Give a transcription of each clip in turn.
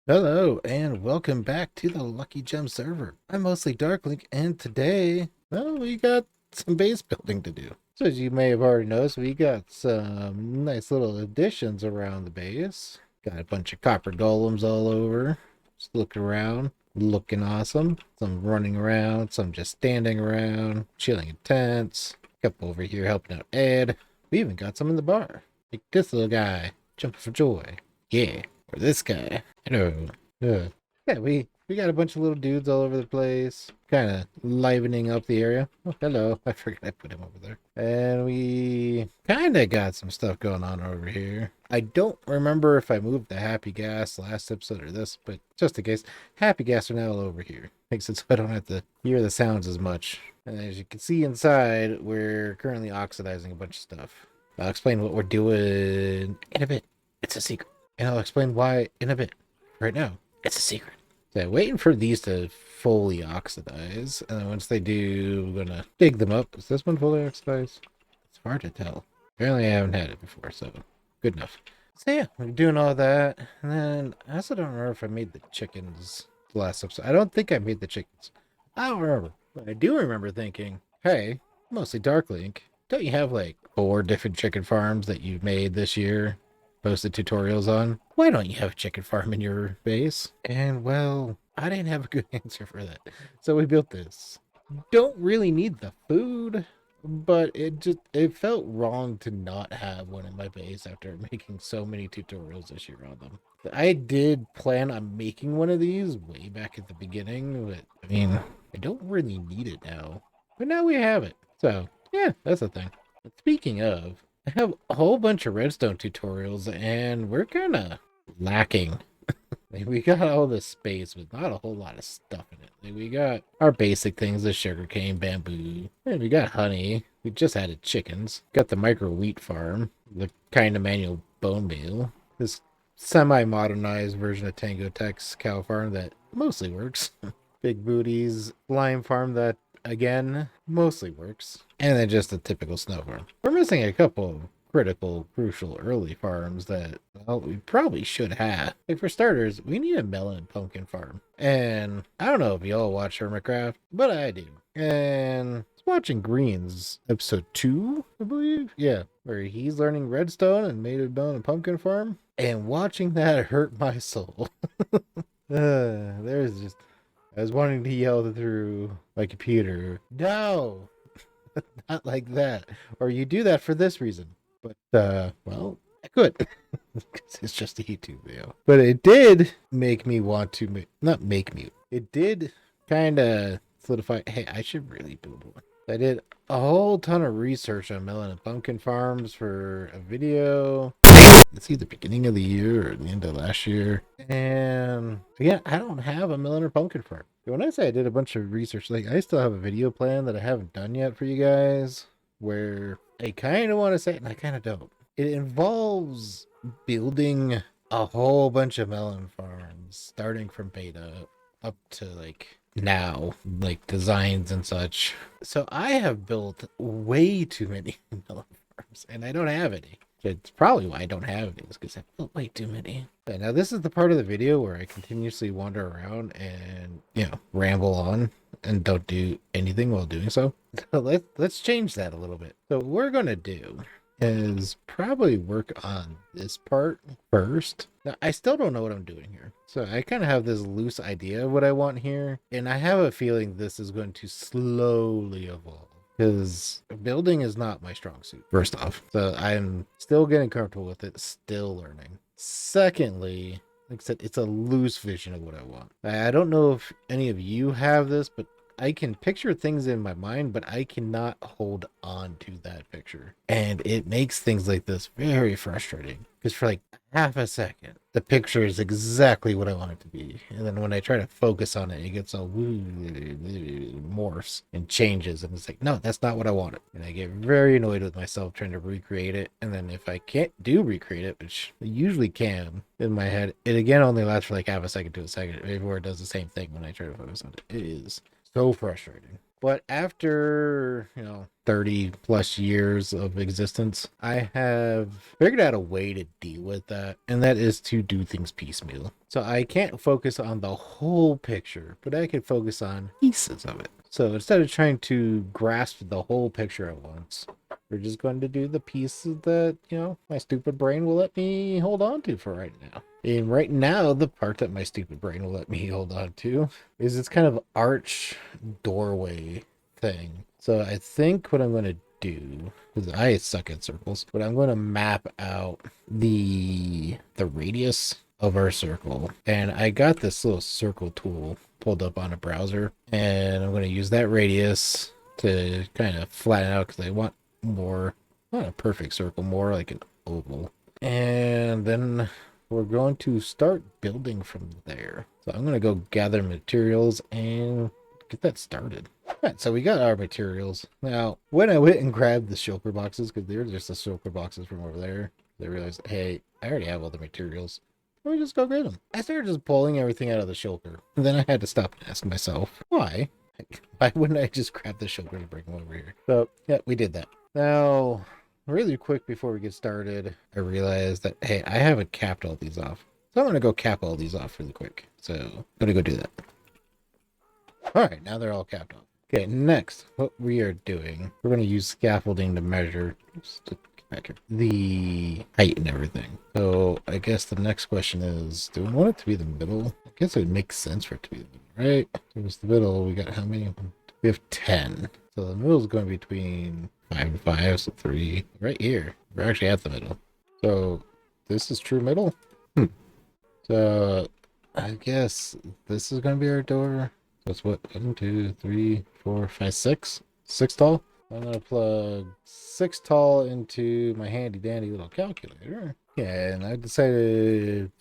Hello and welcome back to the Lucky Gem server. I'm mostly Darklink, and today, well, we got some base building to do. So as you may have already noticed, we got some nice little additions around the base. Got a bunch of copper golems all over. Just looking around, looking awesome. Some running around, some just standing around, chilling in tents. A couple over here helping out Ed. We even got some in the bar. Like this little guy, jumping for joy. Yeah. Or this guy. Hello. Yeah. Yeah, we got a bunch of little dudes all over the place, kind of livening up the area. Oh, hello. I forgot I put him over there. And we kind of got some stuff going on over here. I don't remember if I moved the happy gas last episode or this, but just in case, happy gas are now over here. Makes it so I don't have to hear the sounds as much. And as you can see inside, we're currently oxidizing a bunch of stuff. I'll explain what we're doing in a bit. It's a secret. And I'll explain why in a bit. Right now, it's a secret. So waiting for these to fully oxidize. And then once they do, we're going to dig them up. Is this one fully oxidized? It's hard to tell. Apparently I haven't had it before, so good enough. So yeah, we're doing all that. And then I also don't remember if I made the chickens the last episode. I don't think I made the chickens. I don't remember. But I do remember thinking, hey, mostly Darklink, don't you have like 4 different chicken farms that you've made this year? Posted tutorials on. Why don't you have a chicken farm in your base? And well, I didn't have a good answer for that. So we built this. Don't really need the food, but it felt wrong to not have one in my base after making so many tutorials this year on them. I did plan on making one of these way back at the beginning, but I mean, I don't really need it now. But now we have it. So yeah, that's the thing. But speaking of, I have a whole bunch of redstone tutorials and we're kind of lacking. Like, we got all this space with not a whole lot of stuff in it. Like, we got our basic things, the sugarcane, bamboo, and we got honey. We just added chickens. Got the micro wheat farm, the kind of manual bone meal. This semi-modernized version of Tango Tech's cow farm that mostly works. Big booties lime farm that again mostly works, and then just a typical snow farm. We're missing a couple critical, crucial early farms that, well, we probably should have. Like, for starters, we need a melon and pumpkin farm. And I don't know if y'all watch Hermitcraft, but I do. And I was watching Green's episode 2, I believe. Yeah, where he's learning redstone and made a melon and pumpkin farm. And watching that hurt my soul. There's just I was wanting to yell through my computer, no, not like that. Or you do that for this reason. But, well, I could. Because it's just a YouTube video. But it did make me want to, not make me, it did kind of solidify, hey, I should really build one. I did a whole ton of research on melon and pumpkin farms for a video. It's either beginning of the year or the end of last year. And again, I don't have a melon or pumpkin farm. When I say I did a bunch of research, like I still have a video plan that I haven't done yet for you guys, where I kind of want to say it and I kind of don't. It involves building a whole bunch of melon farms, starting from beta up to like now, like designs and such. So I have built way too many melon farms, and I don't have any. It's probably why I don't have any, is because I built way too many. But now this is the part of the video where I continuously wander around and, ramble on and don't do anything while doing so. So let's change that a little bit. So what we're gonna do is probably work on this part first. Now, I still don't know what I'm doing here. So I kind of have this loose idea of what I want here, and I have a feeling this is going to slowly evolve. Because building is not my strong suit, first off. So I'm still getting comfortable with it, still learning. Secondly, like I said, it's a loose vision of what I want. I don't know if any of you have this, but I can picture things in my mind, but I cannot hold on to that picture. And it makes things like this very frustrating. Because for like half a second, the picture is exactly what I want it to be. And then when I try to focus on it, it gets all morphs and changes. And it's like, no, that's not what I wanted. And I get very annoyed with myself trying to recreate it. And then if I can't recreate it, which I usually can in my head, it again only lasts for like half a second to a second before it does the same thing when I try to focus on it. It is so frustrating. But after, 30 plus years of existence, I have figured out a way to deal with that, and that is to do things piecemeal. So I can't focus on the whole picture, but I can focus on pieces of it. So instead of trying to grasp the whole picture at once, we're just going to do the pieces that, my stupid brain will let me hold on to for right now. And right now, the part that my stupid brain will let me hold on to is this kind of arch doorway thing. So I think what I'm going to do, because I suck at circles, but I'm going to map out the radius of our circle. And I got this little circle tool pulled up on a browser, and I'm going to use that radius to kind of flatten out because I want more, not a perfect circle, more like an oval. And then we're going to start building from there. So I'm going to go gather materials and get that started. All right, so we got our materials. Now, when I went and grabbed the shulker boxes, because they were just the shulker boxes from over there, I realized, hey, I already have all the materials. Let me just go get them. I started just pulling everything out of the shulker. And then I had to stop and ask myself, why? Why wouldn't I just grab the shulker and bring them over here? So, yeah, we did that. Now, really quick before we get started, I realized that, hey, I haven't capped all these off. So I'm going to go cap all these off really quick. So I'm going to go do that. All right, now they're all capped off. Okay, next, what we are doing, we're going to use scaffolding to measure the height and everything. So I guess the next question is, do we want it to be the middle? I guess it would make sense for it to be the middle, right? So it's the middle. We got how many? We have 10. So the middle is going to be between 5 and 5, so 3. Right here. We're actually at the middle. So this is true middle? So I guess this is going to be our door. That's what, 1, 2, 3, 4, 5, 6? 6 tall? I'm going to plug 6 tall into my handy dandy little calculator. Yeah, and I decided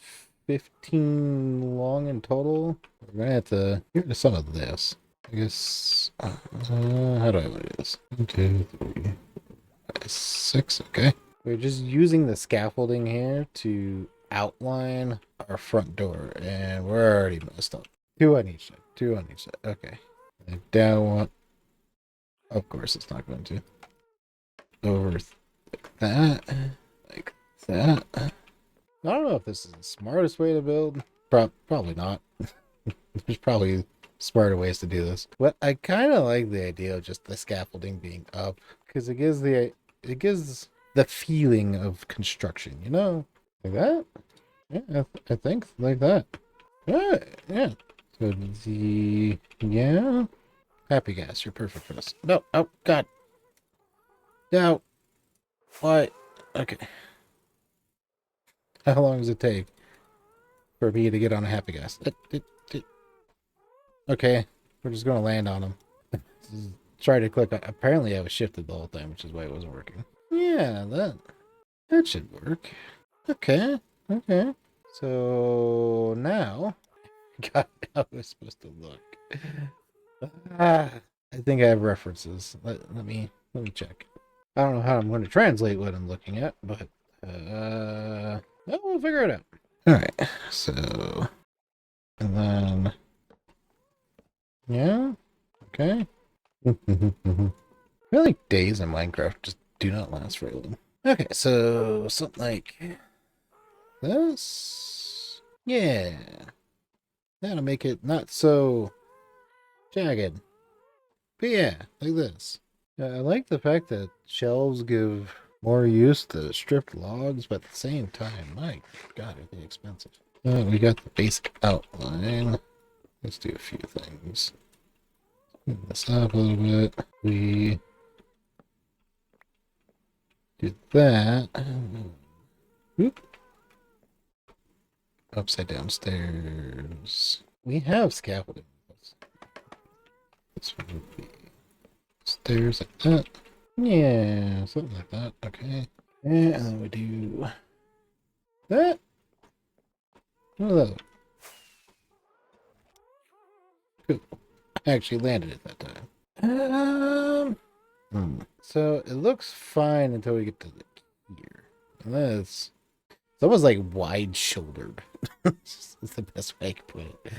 15 long in total. We're going to have to get to some of this. I guess, how do I want to do this? 1, 2, 3, 5, 6, okay. We're just using the scaffolding here to outline our front door, and we're already messed up. 2 on each side. 2 on each side. Okay. And down one. Of course, it's not going to. Over like that. Like that. I don't know if this is the smartest way to build. Probably not. There's probably smarter ways to do this. But I kind of like the idea of just the scaffolding being up, because it gives the feeling of construction, Like that? Yeah, I think like that. Yeah. So happy gas, you're perfect for this. No, oh god. No. What? Okay. How long does it take for me to get on a happy gas? Okay, we're just gonna land on them. Try to click on. Apparently I was shifted the whole time, which is why it wasn't working. Yeah, that should work. Okay. So now God, how was supposed to look. I think I have references. Let me check. I don't know how I'm going to translate what I'm looking at, but we'll figure it out. All right. So, and then yeah, okay. I feel like days in Minecraft just do not last very long. Okay, so something like this. Yeah. That'll make it not so jagged. But yeah, like this. I like the fact that shelves give more use to stripped logs, but at the same time, my god, are they expensive. We got the basic outline. Let's do a few things. Clean this up a little bit. We do that. Oop. Upside down stairs. We have scaffolding. This would be stairs like that. Yeah, something like that. Okay. And then we do that. Hello. Cool. I actually landed it that time. So it looks fine until we get to here. And then it's almost like wide-shouldered. It's the best way I can put it.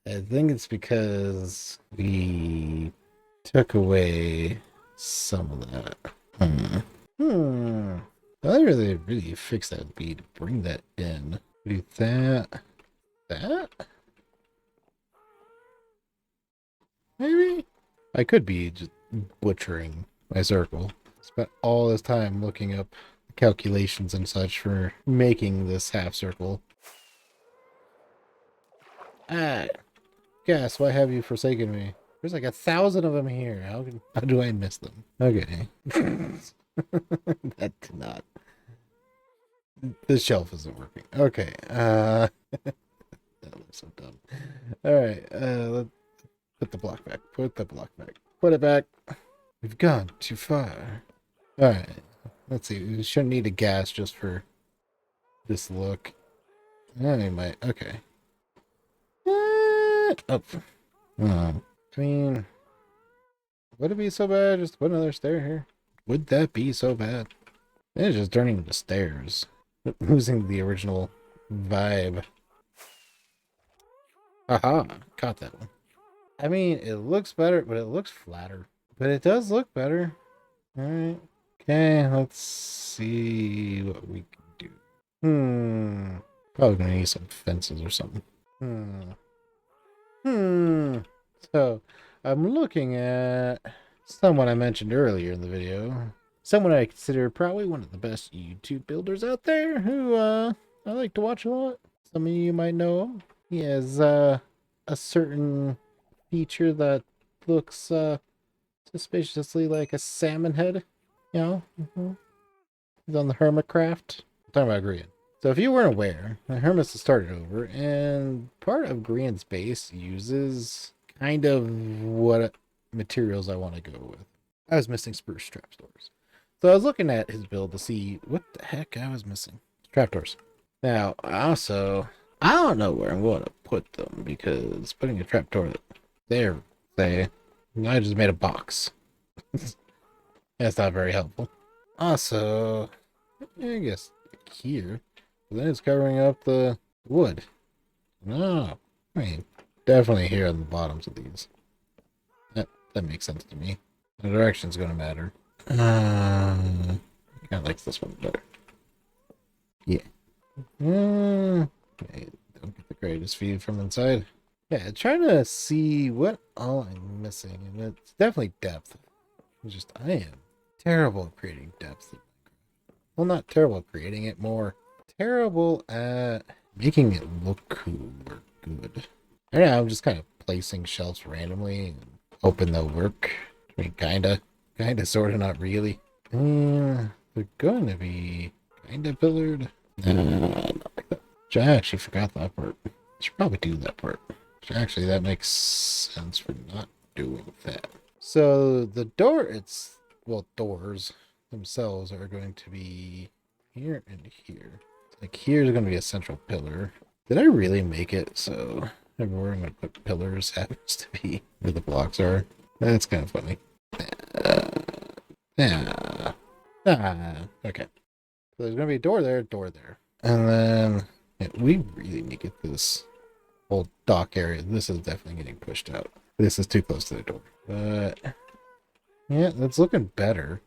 I think it's because we took away some of that. I really fix that bead. Bring that in. Do that. That? Maybe? I could be just butchering my circle. Spent all this time looking up calculations and such for making this half circle. Ah, guess why have you forsaken me? There's like 1,000 of them here. How do I miss them? Okay. That did not. This shelf isn't working. Okay. That looks so dumb. All right. Let's put the block back. Put the block back. Put it back. We've gone too far. All right. Let's see. We shouldn't need a gas just for this look. I might. Okay. Oh. I mean, would it be so bad just to put another stair here? Would that be so bad? It's just turning into stairs. Losing the original vibe. Aha, caught that one. I mean, it looks better, but it looks flatter. But it does look better. Alright. Okay, let's see what we can do. Probably gonna need some fences or something. So, I'm looking at someone I mentioned earlier in the video. Someone I consider probably one of the best YouTube builders out there who I like to watch a lot. Some of you might know him. He has a certain feature that looks suspiciously like a salmon head. You know? He's on the Hermitcraft. I'm talking about Grian. So if you weren't aware, the Hermits has started over, and part of Grian's base uses kind of what materials I want to go with. I was missing spruce trapdoors. So I was looking at his build to see what the heck I was missing. Trapdoors. Now, also, I don't know where I'm going to put them, because putting a trapdoor there, say, I just made a box. That's not very helpful. Also, I guess here, then it's covering up the wood. No, I mean, definitely here on the bottoms of these. That makes sense to me. The direction's going to matter. I kind of like this one better. Yeah. Okay, don't get the greatest view from inside. Yeah, trying to see what all I'm missing, and it's definitely depth. It's just I am terrible at creating depth. Well, not terrible at creating it, more terrible at making it look cool or good. Right now, I'm just kind of placing shelves randomly and hoping they'll work. I mean, kinda, sorta, not really. They're going to be kinda pillared. Not like that. I actually forgot that part. I should probably do that part. Actually, that makes sense for not doing that. So the doors themselves are going to be here and here. Like here's going to be a central pillar. Did I really make it so everywhere I'm going to put pillars happens to be where the blocks are? That's kind of funny. Okay. So there's going to be a door there. And then we really need to get this whole dock area. This is definitely getting pushed out. This is too close to the door. But yeah, that's looking better.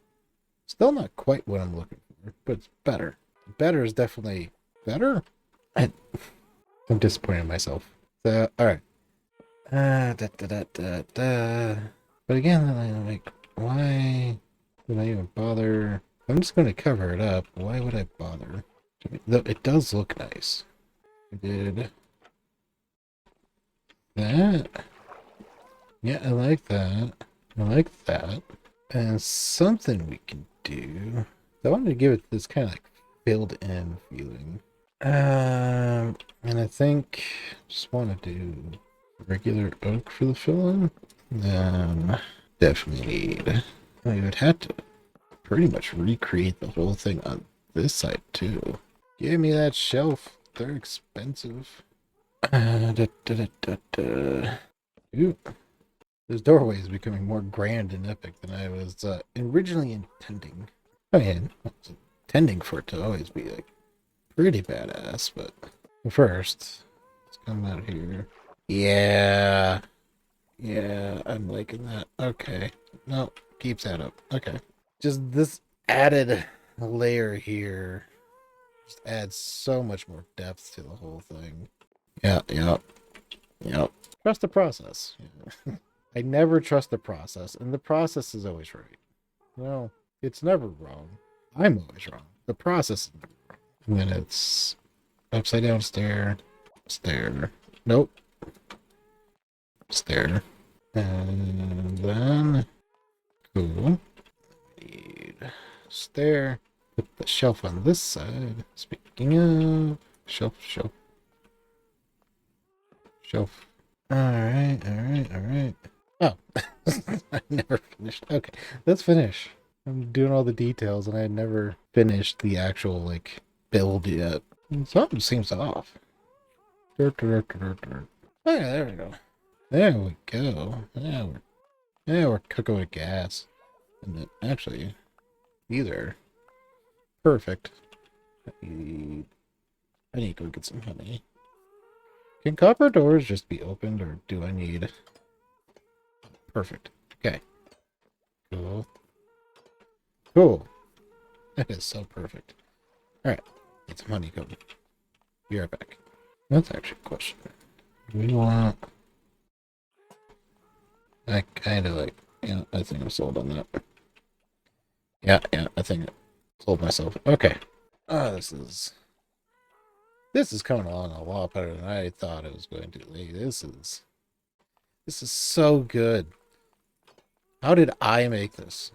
Still not quite what I'm looking for, but it's better. Better is definitely better. I'm disappointed in myself. So, all right. But again, I'm like, why would I even bother? I'm just going to cover it up. Why would I bother? It does look nice. I did that. Yeah, I like that. I like that. And something we can do. I wanted to give it this kind of like filled in feeling. And I think just want to do regular oak for the fill in. Then definitely need. We would have to pretty much recreate the whole thing on this side too. Give me that shelf. They're expensive. Ooh. This doorway is becoming more grand and epic than I was originally intending. I mean, I was intending for it to always be like pretty badass, but first, let's come out here. Yeah. Yeah, I'm liking that. Okay. No, keeps that up. Okay. Just this added layer here just adds so much more depth to the whole thing. Yeah, yeah, yeah. Trust the process. Yeah. I never trust the process, and the process is always right. Well, it's never wrong. I'm always wrong. The process is never wrong. And then it's upside down stair, stair. Nope, stair. And then, cool. Need stair. Put the shelf on this side. Speaking of shelf, shelf, shelf. Alright, alright, alright. Oh, I never finished. Okay, let's finish. I'm doing all the details and I never finished the actual, like, build yet. Something seems off. Dirt, dirt, dirt, dirt. Oh, yeah, there we go. There we go. Yeah, we're cooking with gas. And then, actually, either. Perfect. I need to go get some honey. Can copper doors just be opened, or do I need... Perfect. Okay. Cool. Cool. That is so perfect. Alright. Get some honey coming. Be right back. That's actually a question. Do we want... I kind of like... Yeah, I think I'm sold on that. Yeah, I think I sold myself. Okay. This is coming along a lot better than I thought it was going to. Like, this is so good. How did I make this?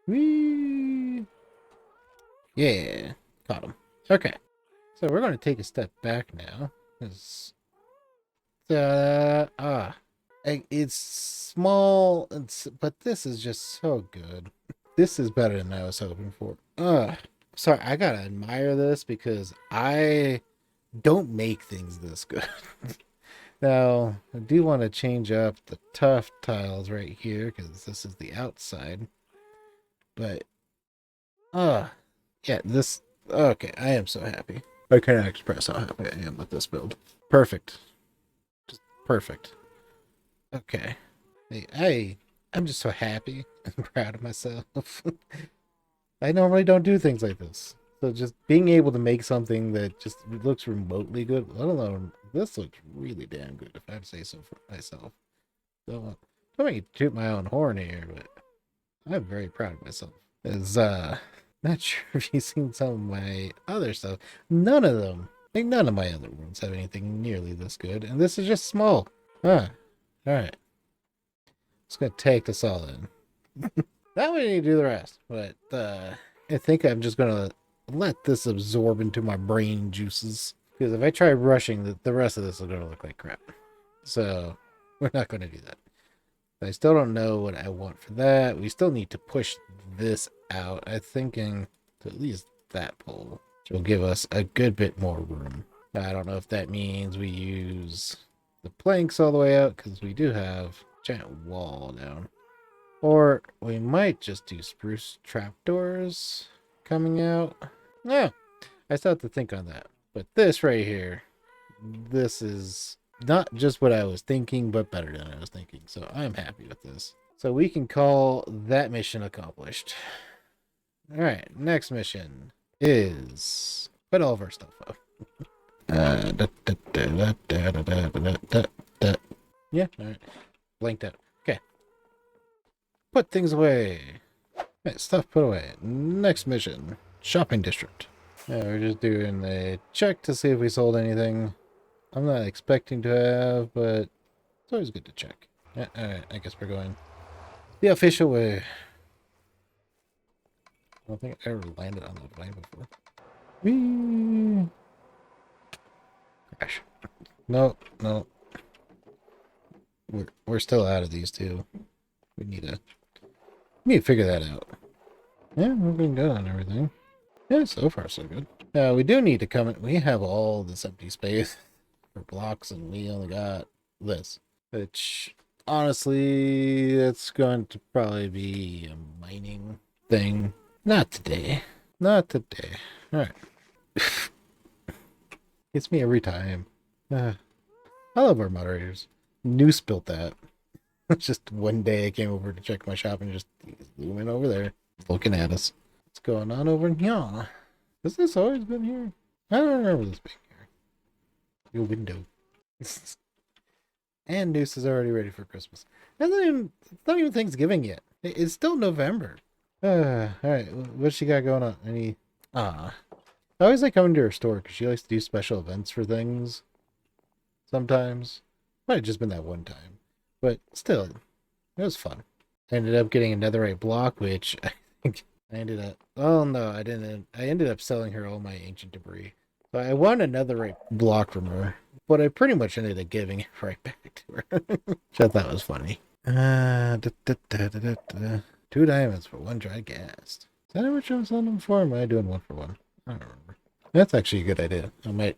Whee! Yeah, caught him. Okay, so we're going to take a step back now. It's it's small, but this is just so good. This is better than I was hoping for. Sorry, I gotta admire this because I don't make things this good. Now, I do want to change up the tough tiles right here because this is the outside. But, yeah, this, okay, I am so happy. I can't express how happy I am with this build. Perfect. Just perfect. Okay. Hey, I'm just so happy and proud of myself. I normally don't do things like this. So just being able to make something that just looks remotely good, let alone this looks really damn good, if I have to say so for myself. So don't make me toot my own horn here, but I'm very proud of myself. Is not sure if you've seen some of my other stuff. None of them, like none of my other ones have anything nearly this good, and this is just small. All right. Just gonna take this all in. Now we need to do the rest, but I think I'm just gonna let this absorb into my brain juices. Because if I try rushing, the rest of this is gonna look like crap. So we're not gonna do that. I still don't know what I want for that. We still need to push this out. I'm thinking to at least that pole, which will give us a good bit more room. I don't know if that means we use the planks all the way out because we do have a giant wall down. Or we might just do spruce trapdoors coming out. Yeah, I still have to think on that. But this right here, this is not just what I was thinking, but better than I was thinking. So I'm happy with this. So we can call that mission accomplished. All right, next mission is put all of our stuff up. Yeah, all right. Blanked out. Okay. Put things away. Right, stuff put away. Next mission. Shopping district. Yeah, we're just doing a check to see if we sold anything. I'm not expecting to have, but it's always good to check. Yeah, alright, I guess we're going the official way. I don't think I ever landed on that plane before. Whee! Crash. No. We're still out of these two. We need to figure that out. Yeah, we've been good on everything. Yeah, so far so good. Now we do need to come in. We have all this empty space for blocks, and we only got this. Which, honestly, it's going to probably be a mining thing. Not today. Not today. Alright. It's me every time. I love our moderators. Noose built that. Just one day I came over to check my shop and just went over there looking at us. What's going on over in here? Has this always been here? I don't remember this being here. Your window. And Noose is already ready for Christmas. It's not even Thanksgiving yet. It's still November. Alright. What's she got going on? I always like coming to her store because she likes to do special events for things. Sometimes. Might have just been that one time. But still, it was fun. I ended up getting a netherite block, which I think I ended up... Oh, no, I didn't. I ended up selling her all my ancient debris. So I won a netherite block from her, but I pretty much ended up giving it right back to her. Which I thought was funny. 2 diamonds for 1 dry gas. Is that how much I was selling them for? Or am I doing 1 for 1? I don't remember. That's actually a good idea. I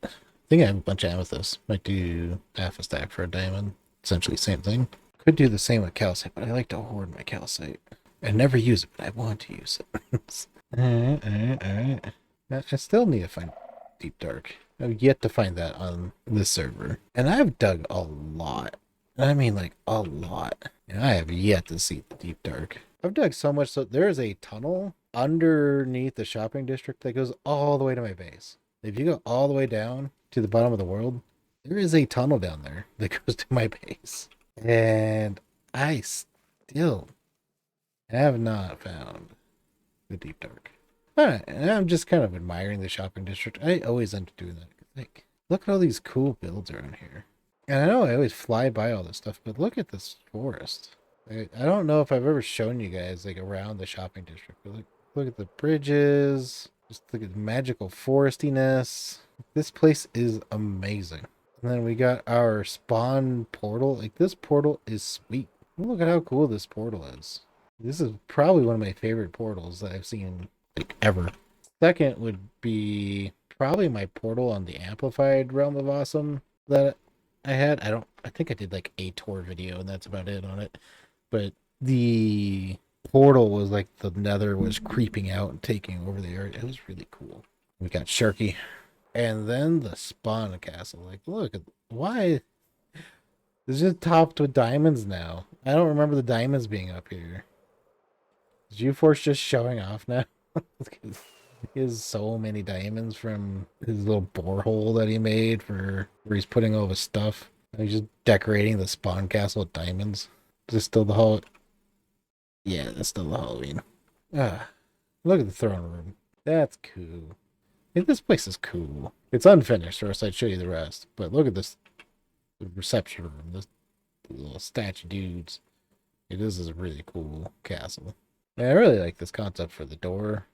think I have a bunch of amethysts. Might do half a stack for a diamond. Essentially same thing. Could do the same with calcite, but I like to hoard my calcite. I never use it, but I want to use it. Alright. I still need to find Deep Dark. I've yet to find that on this server. And I've dug a lot. I mean, like, a lot. And I have yet to see the Deep Dark. I've dug so much, so there's a tunnel underneath the shopping district that goes all the way to my base. If you go all the way down to the bottom of the world, there is a tunnel down there that goes to my base. And I still have not found the Deep Dark. Alright, and I'm just kind of admiring the shopping district. I always end up doing that. Like, look at all these cool builds around here. And I know I always fly by all this stuff, but look at this forest. I don't know if I've ever shown you guys, like, around the shopping district, but look at the bridges. Just look at the magical forestiness. This place is amazing. And then we got our spawn portal. Like, this portal is sweet. Look at how cool this portal is. This is probably one of my favorite portals that I've seen, like, ever. Second would be probably my portal on the Amplified Realm of Awesome that I had. I think I did like a tour video and that's about it on it. But the portal was like the nether was creeping out and taking over the area. It was really cool. We got Sharky. And then the spawn castle. Like, look at why this is topped with diamonds now. I don't remember the diamonds being up here. Is UForce just showing off now? He has so many diamonds from his little borehole that he made for where he's putting all his stuff. He's just decorating the spawn castle with diamonds. Is this still the Hall? Yeah, that's still the Halloween. Look at the throne room. That's cool. I think this place is cool. It's unfinished, or else I'd show you the rest. But look at this the reception room. This little statue dudes. This is a really cool castle. Yeah, I really like this concept for the door.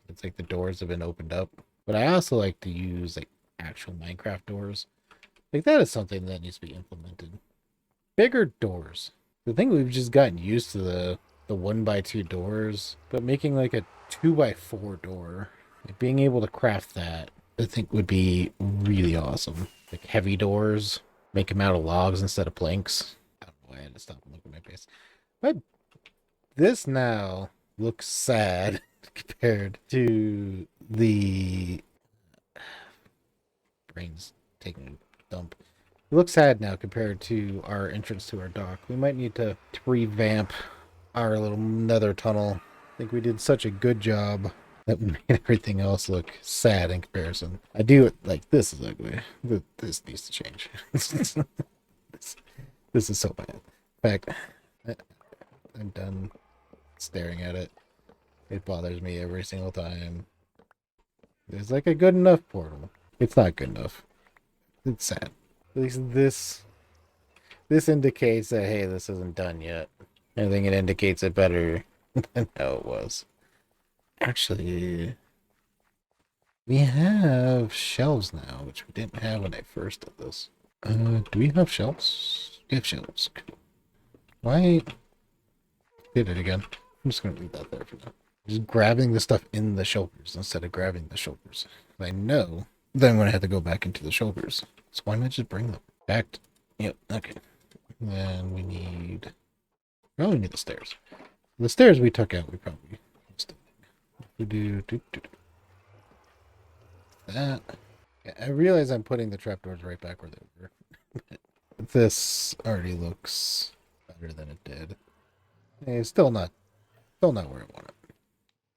It's like the doors have been opened up. But I also like to use like actual Minecraft doors. Like that is something that needs to be implemented. Bigger doors. I think we've just gotten used to the 1x2 doors, but making like a 2x4 door, like being able to craft that, I think would be really awesome. Like heavy doors, make them out of logs instead of planks. I don't know why I had to stop and look at my face. But this now looks sad compared to the brains taking a dump. It looks sad now compared to our entrance to our dock. We might need to revamp our little nether tunnel. I think we did such a good job that we made everything else look sad in comparison. I do it like this is ugly. This needs to change. This is so bad. In fact, I'm done staring at it. It bothers me every single time. There's like a good enough portal. It's not good enough. It's sad. At least this indicates that, hey, this isn't done yet. I think it indicates it better than how it was. Actually, we have shelves now, which we didn't have when I first did this. Do we have shelves? We have shelves. Cool. Why did it again? I'm just gonna leave that there for now. Just grabbing the stuff in the shoulders instead of grabbing the shoulders. I know that I'm gonna have to go back into the shoulders. So why not just bring them back? Yep, okay. Then we need... Probably need the stairs. The stairs we took out, we probably... We do that. I realize I'm putting the trapdoors right back where they were. This already looks better than it did. It's still not where I want it,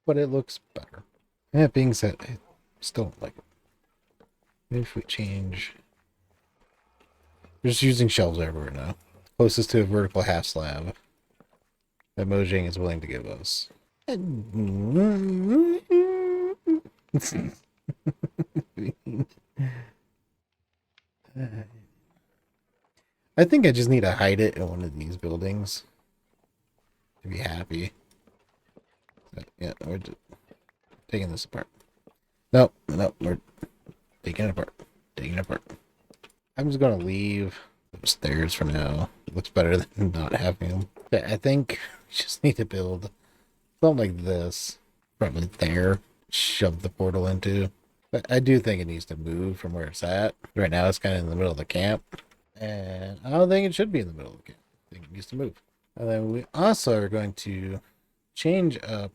but it looks better. That being said, I still don't like it. Maybe if we change, we're just using shelves everywhere now. Closest to a vertical half slab that Mojang is willing to give us. I think I just need to hide it in one of these buildings to be happy. So, yeah, we're just taking this apart. No, we're taking it apart. Taking it apart. I'm just gonna leave those stairs for now. It looks better than not having them. But I think we just need to build something like this. Probably there. Shove the portal into. But I do think it needs to move from where it's at. Right now it's kind of in the middle of the camp. And I don't think it should be in the middle of the camp. I think it needs to move. And then we also are going to change up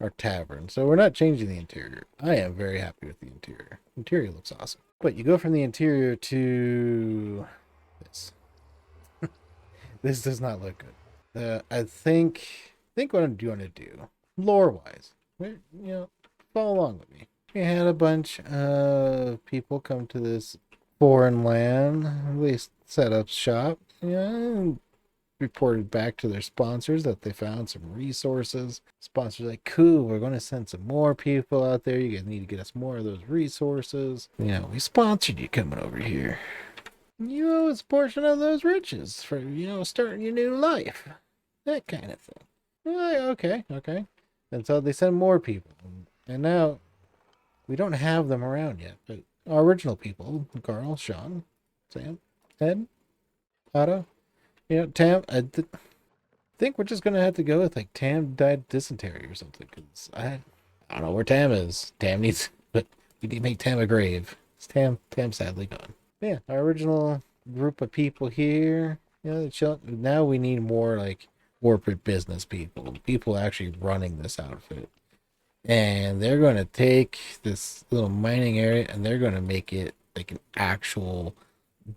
our tavern. So we're not changing the interior. I am very happy with the interior. Interior looks awesome. But you go from the interior to this. This does not look good. I think what I'm going to do, lore wise, follow along with me. We had a bunch of people come to this foreign land. They set up shop. Reported back to their sponsors that they found some resources. Sponsors like, cool, we're going to send some more people out there. You guys need to get us more of those resources. We sponsored you coming over here. You owe us a portion of those riches for, starting your new life. That kind of thing. Okay. And so they send more people. And now we don't have them around yet, but our original people, Carl, Sean, Sam, Ed, Otto, Tam, I think we're just going to have to go with like Tam died dysentery or something, because I don't know where Tam is. Tam needs, but we need to make Tam a grave. Tam's sadly gone. Yeah, our original group of people here, now we need more like corporate business people actually running this outfit. And they're going to take this little mining area and they're going to make it like an actual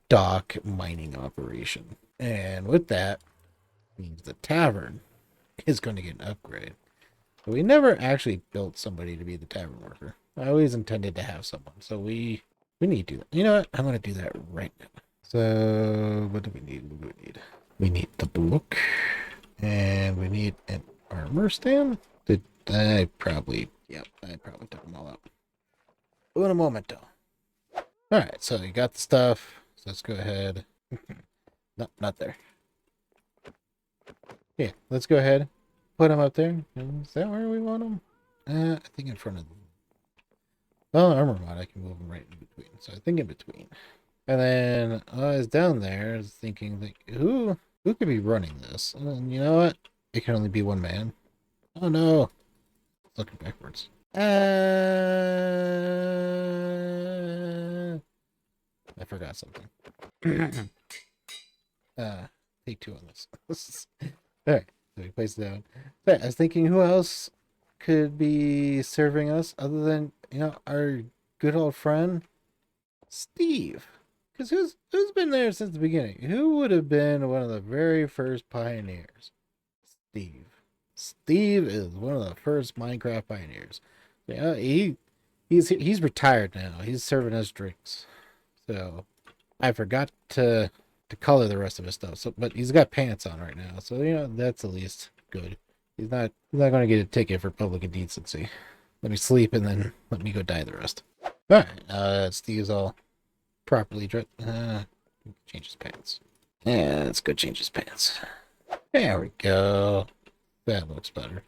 dock mining operation. And with that means the tavern is going to get an upgrade. But we never actually built somebody to be the tavern worker. I always intended to have someone. So we need to do that. You know what? I'm going to do that right now. So what do we need? We need the book. And we need an armor stand. I probably took them all out. Un momento. Alright, so you got the stuff. So let's go ahead. No, not there. Yeah, let's go ahead. Put them up there. Is that where we want them? I think in front of them. Well, armor mod, I can move them right in between. So I think in between. And then I was down there, I was thinking, like, who could be running this? And you know what? It can only be one man. Oh no. Looking backwards. I forgot something. Take two on this. Alright, so we place it down. But I was thinking, who else could be serving us other than, our good old friend Steve? Because who's been there since the beginning? Who would have been one of the very first pioneers? Steve. Steve is one of the first Minecraft pioneers. Yeah, he's retired now. He's serving us drinks. So I forgot to color the rest of his stuff. So, but he's got pants on right now. So that's at least good. He's not going to get a ticket for public indecency. Let me sleep and then let me go die the rest. All right. Steve's all properly dressed. Change his pants. Yeah, let's go change his pants. There we go. That looks better.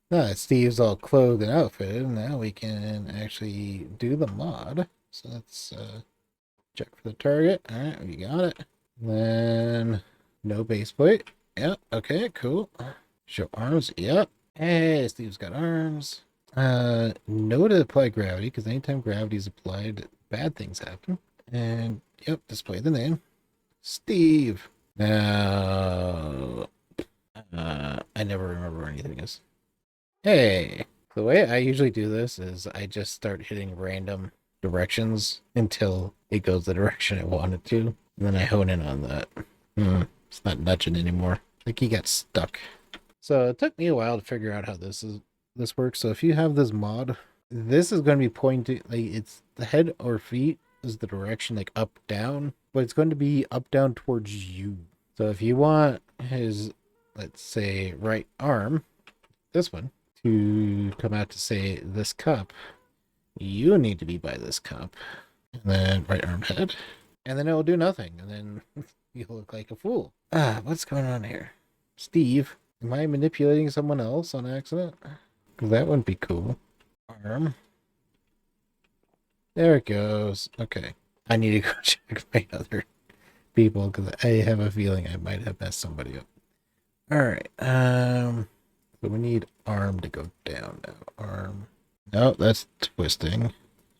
Now that Steve's all clothed and outfitted, now we can actually do the mod. So let's check for the target. All right, we got it. Then no base plate. Yep. Okay, cool. Show arms. Yep. Hey, Steve's got arms. No to apply gravity, because anytime gravity is applied, bad things happen. And yep, display the name. Steve. Now I never remember where anything is. Hey, the way I usually do this is I just start hitting random directions until it goes the direction I want it to. And then I hone in on that. It's not nudging anymore. I think he got stuck. So it took me a while to figure out how this works. So if you have this mod, this is going to be pointing, like, it's the head or feet is the direction, like up down, but it's going to be up down towards you. So if you want his, let's say, right arm, this one, to come out to say this cup, you need to be by this cup. And then right arm head. And then it will do nothing. And then you look like a fool. What's going on here? Steve, am I manipulating someone else on accident? That wouldn't be cool. Arm. There it goes. Okay. I need to go check my other people because I have a feeling I might have messed somebody up. Alright. So we need arm to go down now. Arm. No, that's twisting.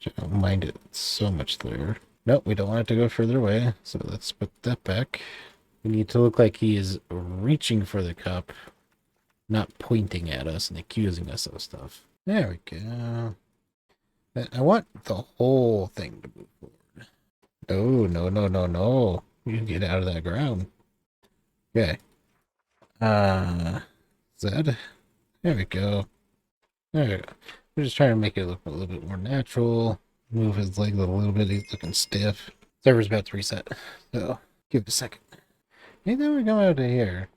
I don't mind it so much there. Nope, we don't want it to go further away. So let's put that back. We need to look like he is reaching for the cup, not pointing at us and accusing us of stuff. There we go. I want the whole thing to move forward. Oh, no, no, no, no. You get out of that ground. Okay. Z. There we go. There we go. We're just trying to make it look a little bit more natural. Move his leg a little bit. He's looking stiff. Server's about to reset. So, give it a second. Anything we come out of here?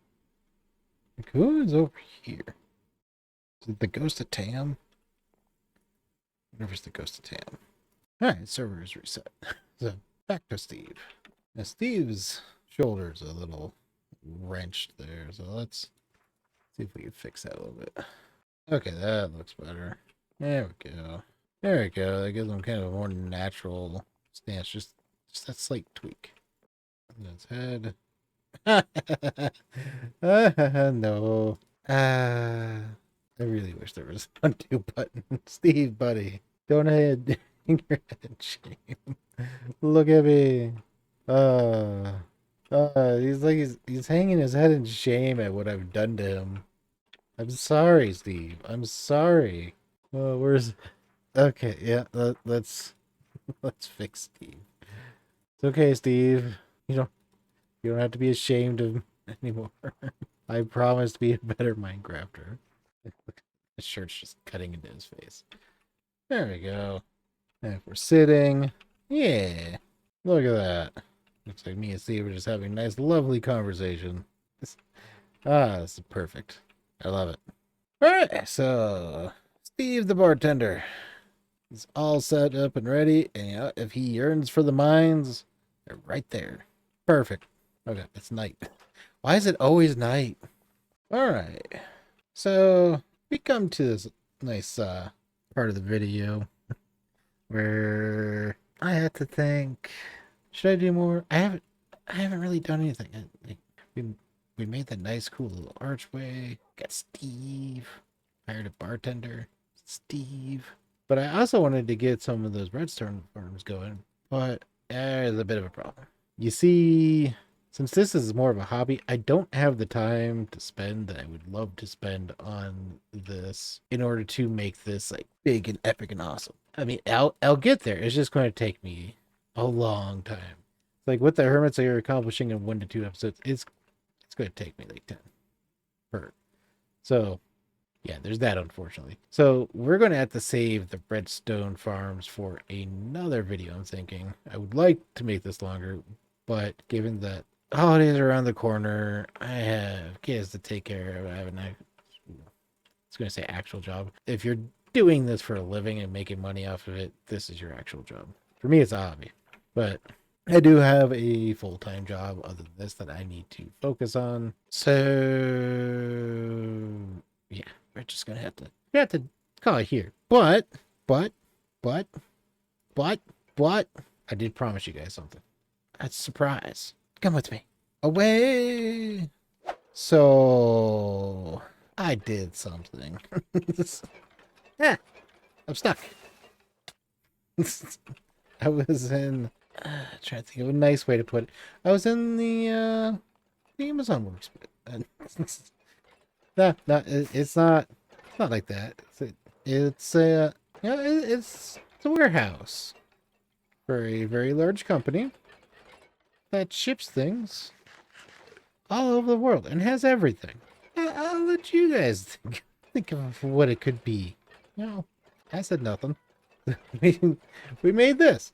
Like, who is over here? Is it the Ghost of Tam? I wonder if it's the Ghost of Tam. Alright, server is reset. So, back to Steve. Now, Steve's shoulder's a little wrenched there. So, let's see if we can fix that a little bit. Okay, that looks better. There we go. There we go. That gives him kind of a more natural stance. Just that slight tweak. And his head. No. I really wish there was an undo button. Steve, buddy. Don't hang your head in shame. Look at me. He's hanging his head in shame at what I've done to him. I'm sorry, Steve. I'm sorry. Oh, where's... Okay, yeah, let's fix Steve. It's okay, Steve. You don't have to be ashamed of him anymore. I promise to be a better Minecrafter. The shirt's just cutting into his face. There we go. And if we're sitting, yeah, look at that. Looks like me and Steve are just having a nice, lovely conversation. This is perfect. I love it. All right, so Steve the bartender. He's all set up and ready, and if he yearns for the mines, they're right there. Perfect. Okay, it's night. Why is it always night? All right. So we come to this nice part of the video where I have to think, should I do more? I haven't really done anything. We made that nice cool little archway. Got Steve. Hired a bartender. Steve. But I also wanted to get some of those redstone farms going. But there's a bit of a problem. You see, since this is more of a hobby, I don't have the time to spend that I would love to spend on this in order to make this like big and epic and awesome. I mean, I'll get there. It's just going to take me a long time. Like with the hermits that you're accomplishing in 1 to 2 episodes, it's going to take me like 10 per. So yeah, there's that, unfortunately. So we're going to have to save the redstone farms for another video, I'm thinking. I would like to make this longer, but given that holidays are around the corner, I have kids to take care of. I have I was going to say actual job. If you're doing this for a living and making money off of it, this is your actual job. For me, it's a hobby. But I do have a full-time job other than this that I need to focus on. So yeah, we're just gonna have to call it here. But I did promise you guys something. That's a surprise. Come with me. Away. So I did something. Yeah, I'm stuck. I was in trying to think of a nice way to put it. I was in the Amazon works, but it's not like that. It's a warehouse. for a very large company that ships things all over the world and has everything. I'll let you guys think of what it could be. You know, I said nothing. We made this.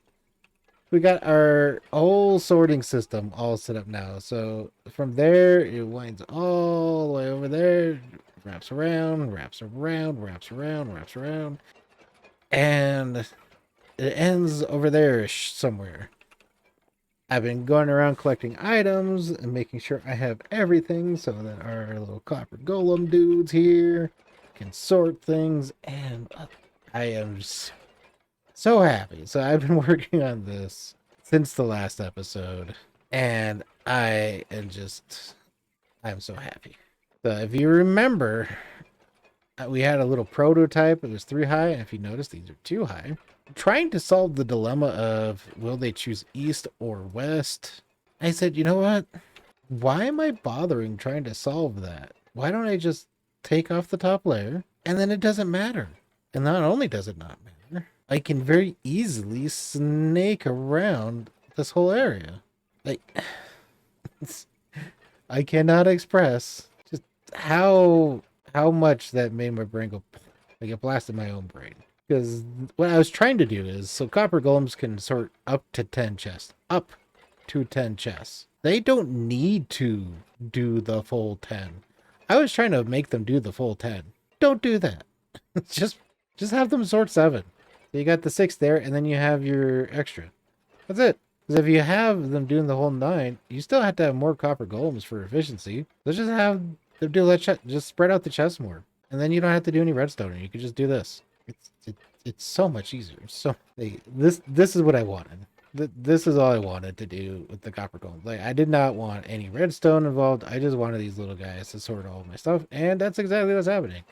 We got our whole sorting system all set up now. So from there, it winds all the way over there, wraps around, wraps around, wraps around, wraps around, and it ends over there somewhere. I've been going around collecting items and making sure I have everything so that our little copper golem dudes here can sort things, and I am so happy. So I've been working on this since the last episode, and I'm so happy. So if you remember, we had a little prototype. It was 3 high, and if you notice, these are 2 high. Trying to solve the dilemma of will they choose east or west. I said, you know what? Why am I bothering trying to solve that? Why don't I just take off the top layer, and then it doesn't matter? And not only does it not matter, I can very easily snake around this whole area. Like, I cannot express just how much that made my brain go, like it blasted my own brain. Because what I was trying to do is, so copper golems can sort up to 10 chests. Up to 10 chests. They don't need to do the full 10. I was trying to make them do the full 10. Don't do that. just have them sort 7. So you got the 6 there, and then you have your extra. That's it. Because if you have them doing the whole 9, you still have to have more copper golems for efficiency. Let's just have them do just spread out the chests more. And then you don't have to do any redstone. You can just do this. It's so much easier. So this is what I wanted. This is all I wanted to do with the copper golems. Like, I did not want any redstone involved. I just wanted these little guys to sort all my stuff, and that's exactly what's happening.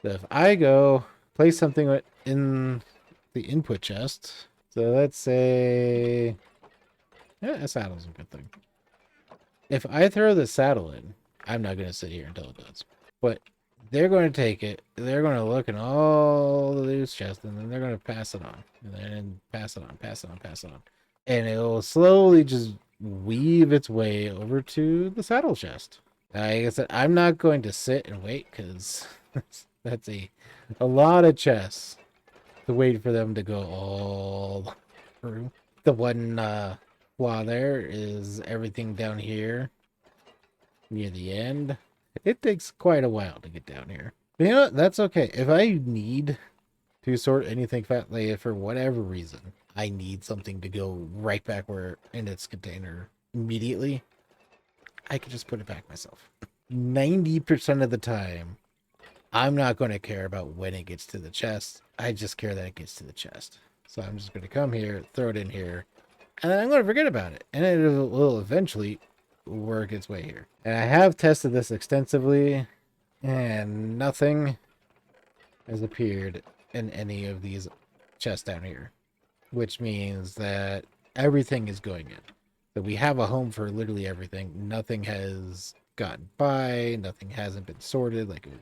So if I go place something in the input chest, so let's say, yeah, a saddle's a good thing. If I throw the saddle in, I'm not going to sit here until it does. But they're going to take it, they're going to look in all of these chests, and then they're going to pass it on. And then pass it on, pass it on, pass it on. And it will slowly just weave its way over to the saddle chest. Like I said, I'm not going to sit and wait, because that's a lot of chests to wait for them to go all through. The one flaw there is everything down here near the end. It takes quite a while to get down here. But you know what? That's okay. If I need to sort anything fatly for whatever reason, I need something to go right back where in its container immediately, I can just put it back myself. 90% of the time, I'm not going to care about when it gets to the chest. I just care that it gets to the chest. So I'm just going to come here, throw it in here, and then I'm going to forget about it. And it will eventually work its way here. And I have tested this extensively, and nothing has appeared in any of these chests down here, which means that everything is going in. So we have a home for literally everything. Nothing has gotten by, nothing hasn't been sorted like it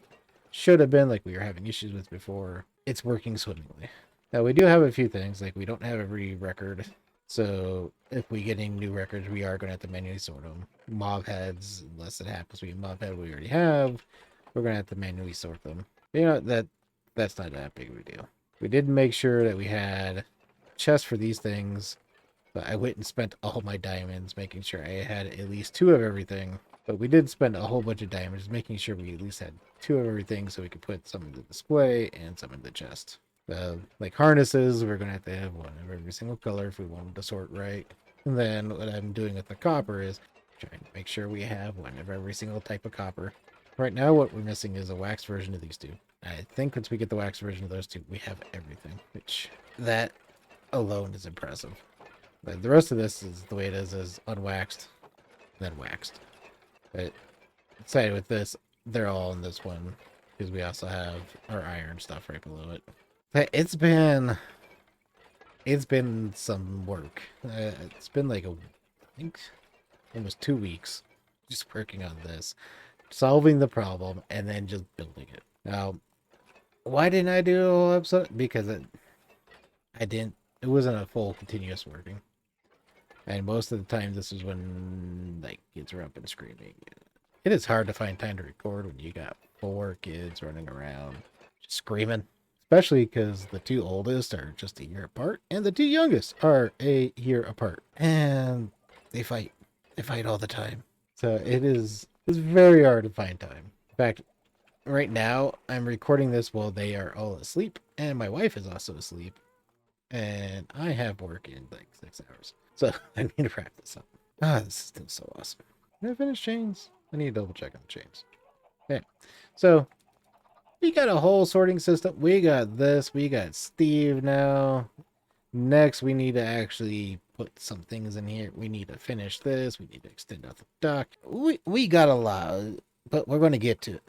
should have been, like we were having issues with before. It's working swimmingly. Now we do have a few things, like we don't have every record. So if we get any new records, we are going to have to manually sort them. Mob heads, unless it happens to be a mob head we already have, we're going to have to manually sort them. You know, that's not that big of a deal. We did make sure that we had chests for these things, but I went and spent all my diamonds making sure I had at least 2 of everything. But we did spend a whole bunch of diamonds making sure we at least had 2 of everything so we could put some in the display and some in the chest. Like harnesses, we're going to have 1 of every single color if we wanted to sort right. And then what I'm doing with the copper is trying to make sure we have 1 of every single type of copper. Right now what we're missing is a wax version of these 2. I think once we get the wax version of those 2, we have everything, which that alone is impressive. But the rest of this is the way it is unwaxed, then waxed. But excited with this, they're all in this one, because we also have our iron stuff right below it. It's been some work. It's been like I think almost 2 weeks just working on this, solving the problem, and then just building it. Now, why didn't I do a whole episode? Because I didn't it wasn't a full continuous working. And most of the time, this is when like kids are up and screaming. It is hard to find time to record when you got 4 kids running around just screaming. Especially because the 2 oldest are just a year apart, and the 2 youngest are a year apart. And they fight. They fight all the time. So it's very hard to find time. In fact, right now I'm recording this while they are all asleep, and my wife is also asleep, and I have work in like 6 hours. So I need to wrap this up. This is still so awesome. Did I finish chains? I need to double check on the chains. Okay, so we got a whole sorting system. We got this. We got Steve now. Next, we need to actually put some things in here. We need to finish this. We need to extend out the dock. We got a lot, but we're going to get to it.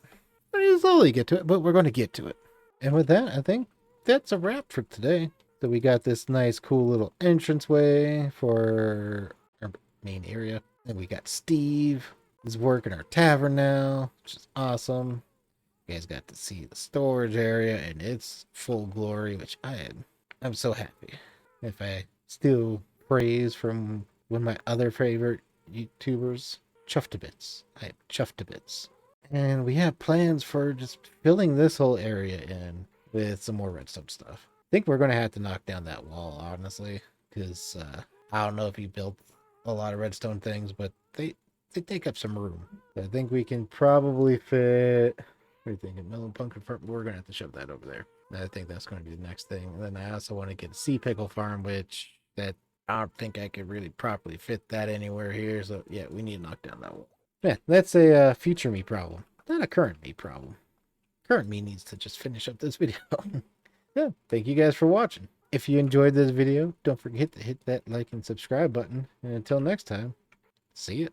We're going to slowly get to it, but we're going to get to it. And with that, I think that's a wrap for today. So we got this nice, cool little entranceway for our main area. And we got Steve is working our tavern now, which is awesome. You guys got to see the storage area and its full glory, which I'm so happy. If I steal praise from one of my other favorite YouTubers, chuffed to bits. I am chuffed to bits. And we have plans for just filling this whole area in with some more redstone stuff. I think we're going to have to knock down that wall, honestly, because I don't know if you built a lot of redstone things, but they take up some room. So I think we can probably fit... What are you thinking? Melon pumpkin farm? We're going to have to shove that over there. I think that's going to be the next thing. And then I also want to get a sea pickle farm, which I don't think I could really properly fit that anywhere here. So yeah, we need to knock down that wall. Yeah, that's a future me problem, not a current me problem. Current me needs to just finish up this video. Yeah, thank you guys for watching. If you enjoyed this video, don't forget to hit that like and subscribe button. And until next time, see ya.